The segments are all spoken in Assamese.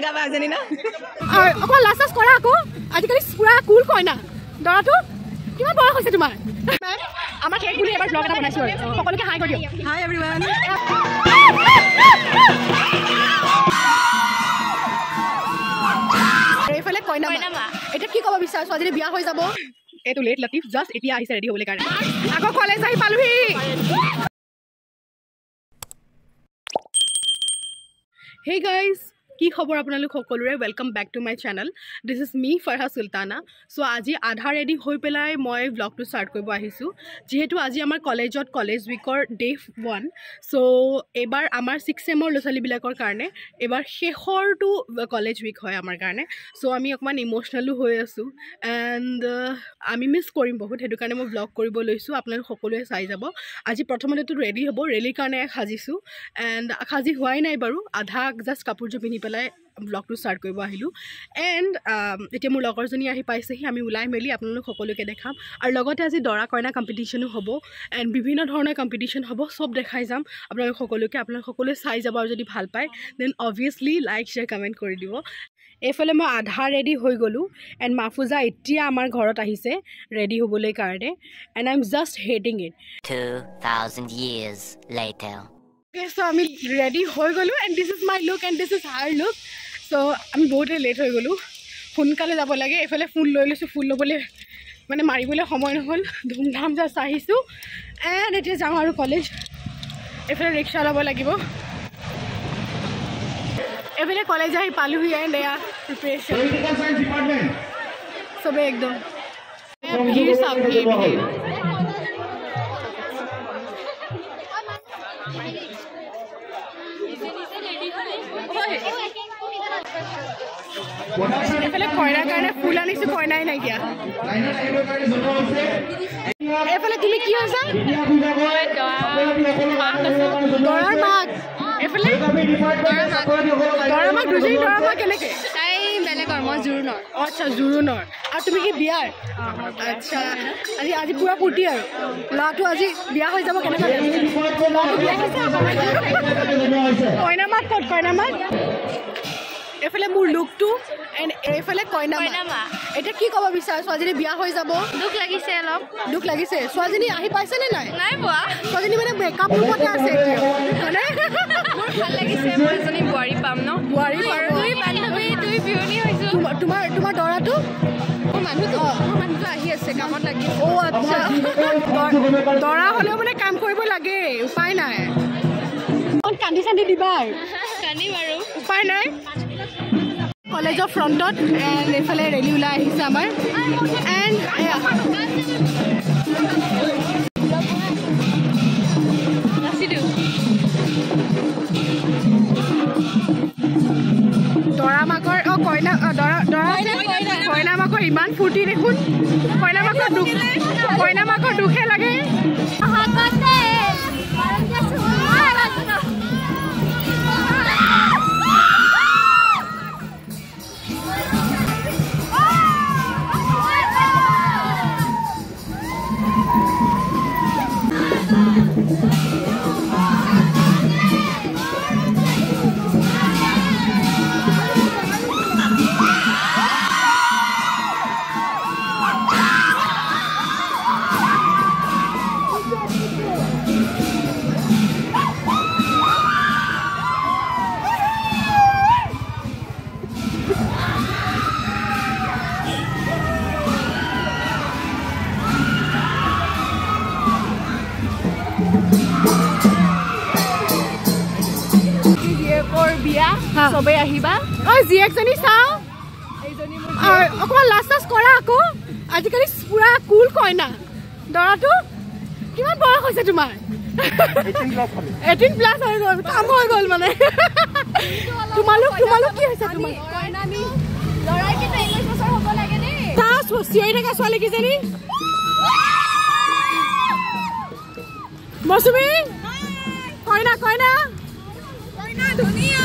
লাগা বাজনী না অকল লাস্টাস কৰা আকৌ আজিকালি পুৰা কুল কয় না দৰাটো কিমান বয়স হৈছে তোমাৰ আমাৰ কেক বুলি এবাৰ ব্লগ এটা বনাইছো আৰু সকলোকে হাই কৰি দিও হাই এভৰিৱান এইফালে কইনা মা এটা কি ক'ব বিচাৰিছো আজি বিয়া হৈ যাব এইটো লেট লতিফ জাস্ট এতিয়া আহিছে ৰেডি হ'বলৈ কাৰণে আকৌ কলেজ আহি পালোহি Hey guys, কি খবৰ আপোনালোক সকলোৰে welcome back to my channel this is me Farha Sultana so আজি আধা ৰেডি হৈ পেলাই মই ব্লগটো ষ্টাৰ্ট কৰিব আহিছো যেহেতু আজি আমাৰ কলেজত কলেজ উইকৰ ডে 1 সো এবাৰ আমাৰ 6 সেমৰ লছালিবিলাকৰ কাৰণে এবাৰ শেষৰটো কলেজ উইক হয় আমাৰ কাৰণে সো আমি অকমান ইমোশনালও হৈ আছো এন্ড আমি মিস কৰিম বহুত হেতু কাৰণে মই ব্লগ কৰিব লৈছো আপোনালোক সকলোৱে চাই যাব আজি প্ৰথমতেটো ৰেডি হ'ব ৰেলিৰ কাৰণে সাজিছো এন্ড সাজি হোৱাই নাই বাৰু আধা জাস্ট কাপোৰটো পিনি পেলাই ব্লগটো ষ্টাৰ্ট কৰিব আহিলো এন্ড এতিয়া মোৰ লগৰজনী আহি পাইছেহি আমি উলাই মেলি আপোনালোক সকলোকে দেখাম আৰু লগতে আজি দৰা কইনা কম্পিটিশনো হ'ব এন্ড বিভিন্ন ধৰণৰ কম্পিটিশন হ'ব সব দেখাই যাম আপোনালোক সকলোৱে চাই যাব আৰু যদি ভাল পায় then obviously like share comment কৰি দিব এফালে মই আধা ৰেডি হৈ গলো এন্ড মাফুজা এতিয়া আমাৰ ঘৰত আহিছে ৰেডি হ'বলৈ কাৰণে and I am just hating it 2000 years later Okay, so আমি ready হৈ গলো and this is my look and this is her look so আমি বহুত লেট হৈ গলো ফুনকালে যাব লাগে এফালে ফুল লৈ লৈছো ফুল লবলে মানে মাৰিবলে সময় নহল ধুমধাম জাস্ট আহিছো and এতিয়া যাম আৰু কলেজ এফালে ৰিক্সা লব লাগিব এফালে কলেজ আহি পালোহি and এয়া প্ৰিপাৰেচন পলিটিক্যাল সায়েন্স ডিপাৰ্টমেন্ট সবে একদম ভিড় সব ভিড় এফালে কইনাৰ কাৰণে ফুল আনিছো কইনাই নাই দিয়া এফালে তুমি কি আছা দৰাৰ মাক এফালে দৰাৰ মাক দুজনী দৰাৰ মাক কেনেকে তাই বেলেগৰ মই জুৰুনৰ আচ্ছা জুৰুনৰ আৰু তুমি কি বিয়াৰ আচ্ছা আজি পুৰা ফূৰ্তি আৰু ল'ৰাটো আজি বিয়া হৈ যাব কেনেকৈ কইনা মাক ক'ত কইনা মাক এফালে মোৰ লুকটো এণ্ড এইফালে কইনা মা এতিয়া কি ক'ব বিচাৰিছো আজি বিয়া হৈ যাব দুখ লাগিছে অলপ দুখ লাগিছে ছোৱালীজনী আহি পাইছে নে নাই নাই পোৱা ছোৱালীজনী মানে মেকআপ ৰুমতে আছে এতিয়া মানে মোৰ ভাল লাগিছে মই এজনী বোৱাৰী পাম ন বোৱাৰী দুই বান্ধৱী দুই বিয়নী হৈছো তোমাৰ দৰাটো মানুহটো আহি আছে কামত লাগি অ' আচ্ছা দৰা হ'লেও মানে কাম কৰিব লাগে উপায় নাই কান্দি চান্দি দিবা কান্দিম আৰু উপায় নাই কলেজৰ ফ্ৰণ্টত এণ্ড এইফালে ৰেলি ওলাই আহিছে আমাৰ এণ্ড দৰা মাকৰ কইনা মাকৰ ইমান ফূৰ্তি দেখোন কইনা মাকৰ দুখে লাগে সবে আহিবা জিএকজনী চাও অকমান লাস্টাস কৰা আকৌ আজিকালি পুৰা কুল কইনা দৰাটো কিমান বয়স হৈছে তোমাৰ 18 প্লাস হৈ গ'ল কাম হৈ গ'ল মানে তোমালোক কি হৈছে তোমাৰ কইনানি লৰাই কি 23 বছৰ হ'ব লাগে নে তা চিঞৰি থকা ছোৱালী কিজনী মৌচুমী কইনা ধুনীয়া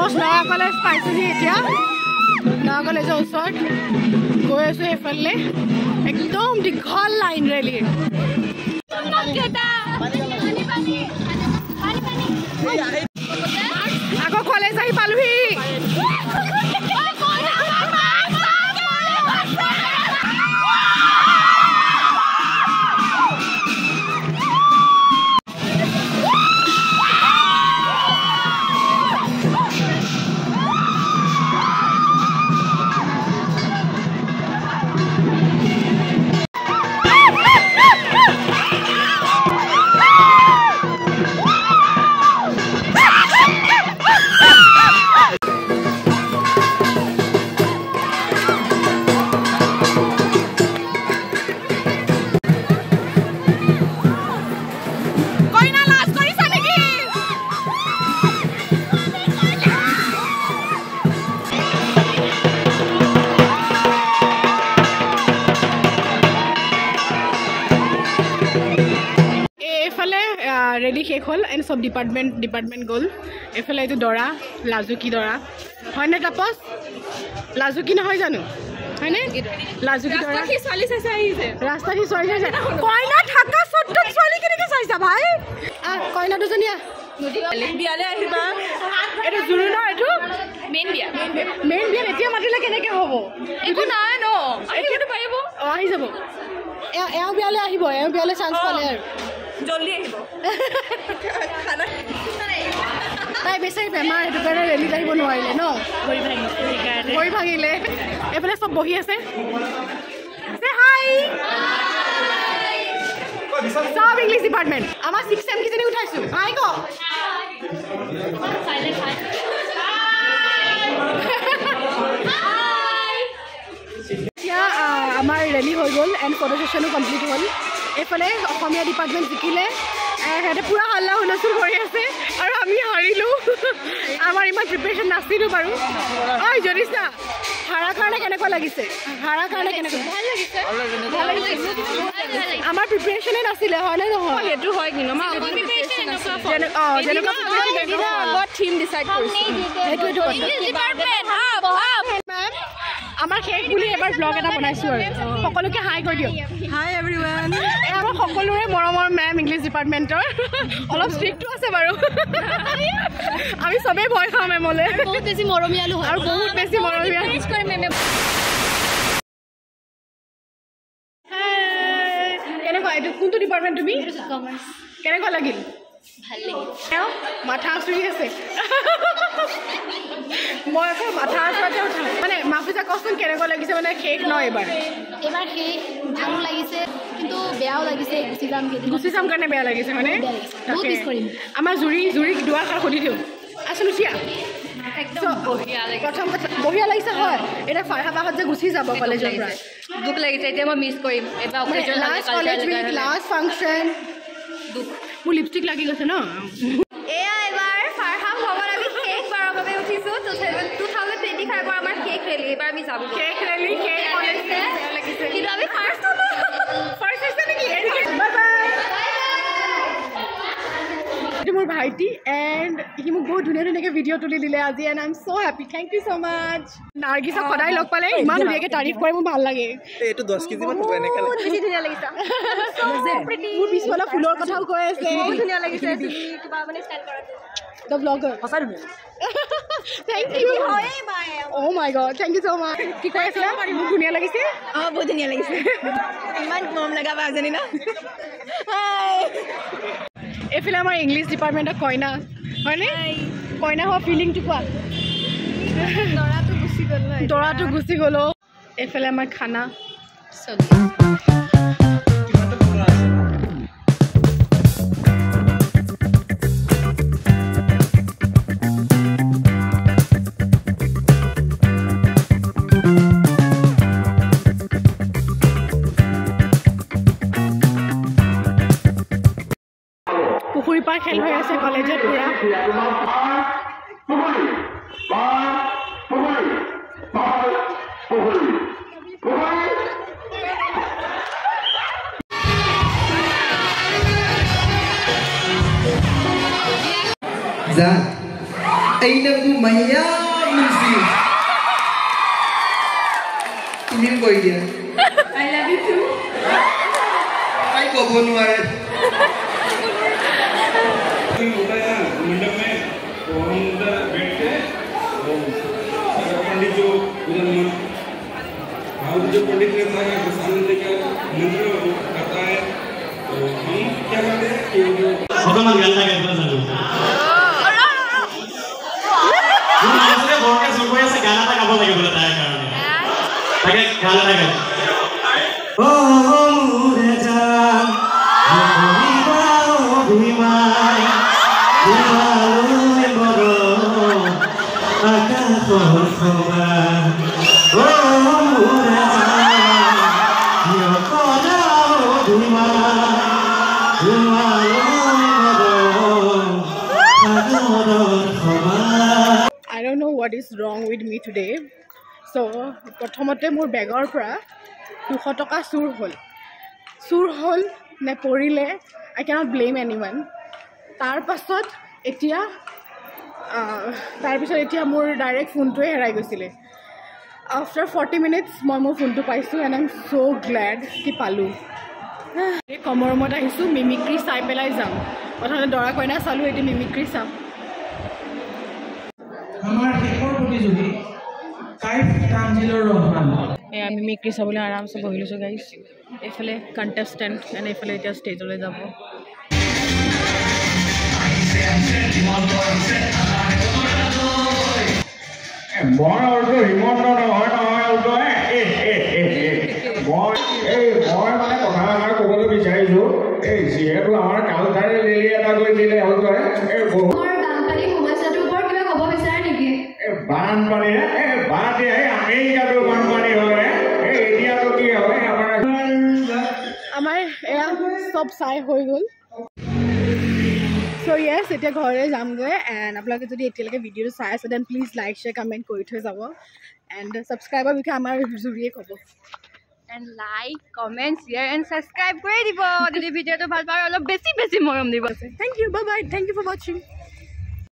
অলমষ্ট নগা কলেজ পাইছোহি এতিয়া নগা কলেজৰ ওচৰত গৈ আছোঁ এইফালে একদম দীঘল লাইন ৰেলীৰ আকৌ কলেজ আহি পালোহি ৰেলি শেষ হ'ল এণ্ড চব ডিপাৰ্টমেণ্ট গ'ল এইফালে এইটো দৰা লাজুকী দৰা হয়নে তাপস লাজুকী নহয় জানো হয়নে লাজুকী দৰা ছোৱালী চাইছে আহিছে ৰাস্তা কি ছোৱালী চাইছে কইনা থাকা সত্ত্বেও ছোৱালী কেনেকৈ চাইছা ভাই কইনা দুজনীয়া বিয়ালৈ আহিবা এইটো জুৰু ন এইটো মেইন বিয়া এতিয়া মাতিলে কেনেকৈ হ'ব একো নাই ন এতিয়াতো পাৰিব আহি যাব এওঁ বিয়ালৈ আহিব এওঁ বিয়ালৈ চান্স পালে আৰু জলদি আহিব তাই বেচাৰি বেমাৰ সেইটো কাৰণে ৰেলীত আহিব নোৱাৰিলে ন ভৰি ভাঙিলে এইফালে চব বহি আছে চব ইংলিছ ডিপাৰ্টমেণ্ট আমাৰ 6 চেম কিজনী উঠাইছো হাই ক এতিয়া আমাৰ ৰেলী হৈ গ'ল এণ্ড ফটো ছেশ্যনো কমপ্লিট হ'ল এইফালে অসমীয়া ডিপাৰ্টমেণ্ট জিকিলে সিহঁতে পূৰা হাল্লা হুলস্থুল কৰি আছে আৰু আমি হাৰিলোঁ আমাৰ ইমান প্ৰিপেৰেশ্যন নাছিলোঁ বাৰু ঐ জ্যোতিষা হাৰাৰ কাৰণে কেনেকুৱা লাগিছে হাৰাৰ কাৰণে কেনেকুৱা ভাল লাগিছে আমাৰ প্ৰিপেৰেশ্যনে নাছিলে হয়নে নহয় সেইটো হয় কিন্তু থিম ডিচাইড কৰিছোঁ আমাৰ শেষ বুলি এবাৰ ব্লগ এটা বনাইছোঁ আৰু সকলোকে হাই কৈ দিয়ক হাই এভৰিৱান আমাৰ সকলোৰে মৰমৰ মেম ইংলিছ ডিপাৰ্টমেণ্টৰ অলপ ষ্ট্ৰিক্টটো আছে বাৰু আমি চবেই ভয় খাওঁ মেমলৈ বহুত বেছি মৰমীয়ালো হয় আৰু বহুত বেছি মৰমীয়াল কেনেকুৱা এইটো কোনটো ডিপাৰ্টমেণ্ট তুমি কেনেকুৱা লাগিল ভাল লাগিল মাথা আচুৰি আছে মই আকৌ মাথা আচুৰাতে উঠাম মানে মাফিজা কচোন কেনেকুৱা লাগিছে মানে শেষ ন এইবাৰ শেষ ভালো লাগিছে কিন্তু বেয়াও লাগিছে গুচি যাম কাৰণে বেয়া লাগিছে মানে আমাৰ জুৰিক দুৱাষাৰ সুধি দিওঁ আছো লুচিয়া প্ৰথম কথা বঢ়িয়া লাগিছে হয় এতিয়া ফাৰহাবাহত যে গুচি যাব কলেজৰ পৰা দুখ লাগিছে এতিয়া মই মিছ কৰিম লাষ্ট ফাংচন দুখ মোৰ লিপষ্টিক লাগি গৈছে ন এয়া এবাৰ ফাৰহাব ভৱন আমি শেষবাৰৰ বাবে উঠিছোঁ 2025 আমাৰ শেষ ৰেলী এইবাৰ আমি যাব শেষ ৰেলী শেষ কলেজে কিন্তু আমি ফাৰ্ষ্ট হ'লো ফাৰ্ষ্ট হৈছে নেকি এইটো মোৰ ভাইটি এণ্ড সি মোক বহুত ধুনীয়াকৈ ভিডিঅ' তুলি দিলে আজি and I am so' happy thank you so' much নাৰ্গিছক সদায় লগ পালে ইমান ধুনীয়াকৈ তাৰিফ কৰে মোৰ ভাল লাগে এইটো 10 কেজি মান এনেকৈ বেছি ধুনীয়া লাগিছে মোৰ পিছফালে ফুলৰ কথাও কৈ আছে বহুত ধুনীয়া লাগিছে কিবা মানে ষ্টাইল কৰাটো দ্য ব্লগাৰ সঁচা ধুনীয়া thank you oh' my god thank you so' much কি কৈ আছিলা মোক ধুনীয়া লাগিছে অঁ বহুত ধুনীয়া লাগিছে ইমান মৰম লগা বা এজনী ন এইফালে আমাৰ ইংলিছ ডিপাৰ্টমেণ্টৰ কইনা হয়নে কইনা হোৱা ফিলিংটো কোৱা দৰাটো গুচি গ'ল এইফালে আমাৰ খানা পুখুৰী পাৰ খেল হৈ আছে কলেজত পুৰা Aina ko maya Lucy. Inin ko dia. I love you too. Ay ko bonware. होता है ना मंडप में तो हम उधर बैठ के पंडित जो उधर जो पंडित रहता है प्रसाद लेकर मंत्र करता है तो हम क्या करते हैं कि जो भगवान गलता करता चलो मानसरे बोलके सुबह से गाना तक आपको लगे बोलता है कारण ताकि गाना तक ओ मुरे जान I don't know what is wrong with me today. So, প্ৰথমতে মোৰ বেগৰ পৰা 200 টকা চুৰ হ'ল নে পৰিলে I cannot blame anyone. তাৰপিছত এতিয়া মোৰ ডাইৰেক্ট ফোনটোৱে হেৰাই গৈছিলে. After 40 minutes মই মোৰ ফোনটো পাইছোঁ and I'm so glad কি পালোঁ. এই কমৰ ৰুমত আহিছোঁ মিমিক্ৰি চাই পেলাই যাম. প্ৰথমতে দৰা কইনা চালোঁ এতিয়া মিমিক্ৰি চাম. আমাৰ শেষৰ প্ৰতিযোগী কাইফ তানজিলৰ ৰহমান. এয়া মিমিক্ৰি চাবলৈ আৰামছে বহি লৈছোঁ গাইছ. এইফালে কণ্টেষ্টেণ্ট এণ্ড এইফালে এতিয়া ষ্টেজলৈ যাব. মই অলটো হিমন্ত নহয় অলটো মই মানে কথা এষাৰ ক'বলৈ বিচাৰিছোঁ এই যিহেতু আমাৰ কালচাৰেল এৰিয়া এটা গৈছিলে অলটোৱে বানপানী সমস্যাটোৰ ওপৰত কিবা ক'ব বিচাৰে নেকি? বানপানী বানপানী আমেৰিকাটো বানপানী হয় এতিয়াতো কি হয় আমাৰ এয়া চব চাই হৈ গ'ল. So yes, এতিয়া ঘৰলৈ যামগৈ এণ্ড আপোনালোকে যদি এতিয়ালৈকে ভিডিঅ'টো চাই আছে then please like share comment কৰি থৈ যাব এণ্ড ছাবস্ক্ৰাইবাৰ বিষয়ে আমাৰ জুৰিয়ে ক'ব. And like comment share and subscribe কৰি দিব যদি ভিডিঅ'টো ভাল পায় অলপ বেছি মৰম দিব. Thank you bye bye thank you for ৱাচিং.